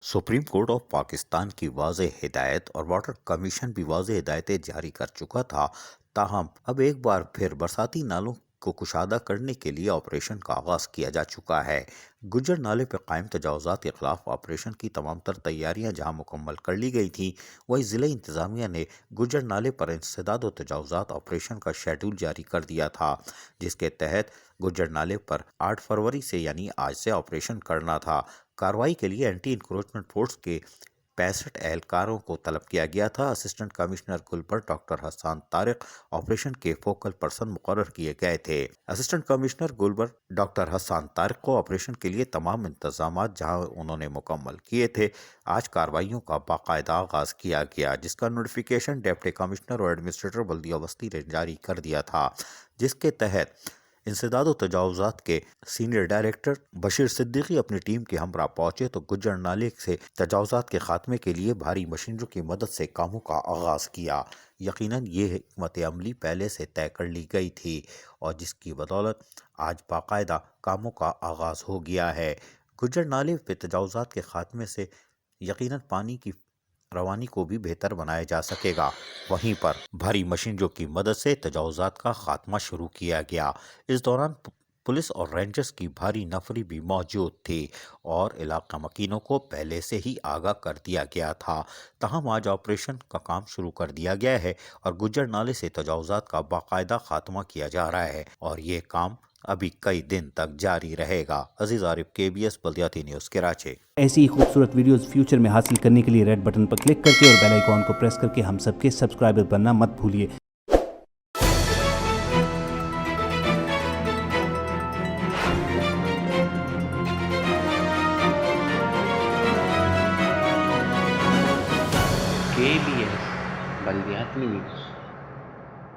Supreme court of Pakistan की वाज़ेह हिदायत और वाटर कमीशन भी वाज़ेह हिदायतें जारी कर चुका था। ताहम अब एक बार फिर बरसाती नालों को कुशादा करने के लिए ऑपरेशन का आगाज़ किया जा चुका है। गुज्जर नाले पर कायम तजावज़ात के खिलाफ ऑपरेशन की तमाम तर तैयारियाँ जहाँ मुकम्मल कर ली गई थी, वहीं ज़िले इंतज़ामिया ने गुज्जर नाले पर इंसदाद व तजावज़ात ऑपरेशन का शेड्यूल जारी कर दिया था, जिसके तहत गुज्जर नाले पर 8 फरवरी से यानी आज से ऑपरेशन करना था। कार्रवाई के लिए एंटी इंक्रोचमेंट फोर्स के 65 एहलकारों को तलब किया गया था। Assistant commissioner Gulbar doctor Hassan Tariq operation के फोकल पर्सन मुकर्रर किए गए थे। Assistant commissioner Gulbar doctor Hassan Tariq को ऑपरेशन के लिए तमाम इंतजाम जहां उन्होंने मुकम्मल किए थे, आज कार्रवाइयों का बाकायदा आगाज किया गया, जिसका नोटिफिकेशन डिप्टी कमिश्नर और एडमिनिस्ट्रेटर बल्दिया बस्ती ने जारी कर दिया था, जिसके तहत इंसदाद व तजावज़ात के सीनियर डायरेक्टर बशीर सिद्दीकी अपनी टीम के हमरा पहुंचे तो गुज्जर नाले से तजावज़ात के खात्मे के लिए भारी मशीनरों की मदद से कामों का आगाज़ किया। यकीनन ये हिकमत अमली पहले से तय कर ली गई थी और जिसकी बदौलत आज बाकायदा कामों का आगाज़ हो गया है। गुज्जर नाले पे तजावज़ात के खात्मे से यकीनन पानी की रवानी को भी बेहतर बनाया जा सकेगा। वहीं पर भारी मशीनरों की मदद से तजावज़ात का खात्मा शुरू किया गया। इस दौरान पुलिस और रेंजर्स की भारी नफरी भी मौजूद थी और इलाका मकीनों को पहले से ही आगाह कर दिया गया था। तहम आज ऑपरेशन का काम शुरू कर दिया गया है और गुज्जर नाले से तजावज़ात का बाकायदा खात्मा किया जा रहा है और ये काम अभी कई दिन तक जारी रहेगा। अजीज आरिफ, KBS बल्दियाती न्यूज़, कराची। ऐसी ही खूबसूरत वीडियोस फ्यूचर में हासिल करने के लिए रेड बटन पर क्लिक करके और बेल आइकॉन को प्रेस करके हम सबके सब्सक्राइबर बनना मत भूलिए। KBS बल्दियाती न्यूज़।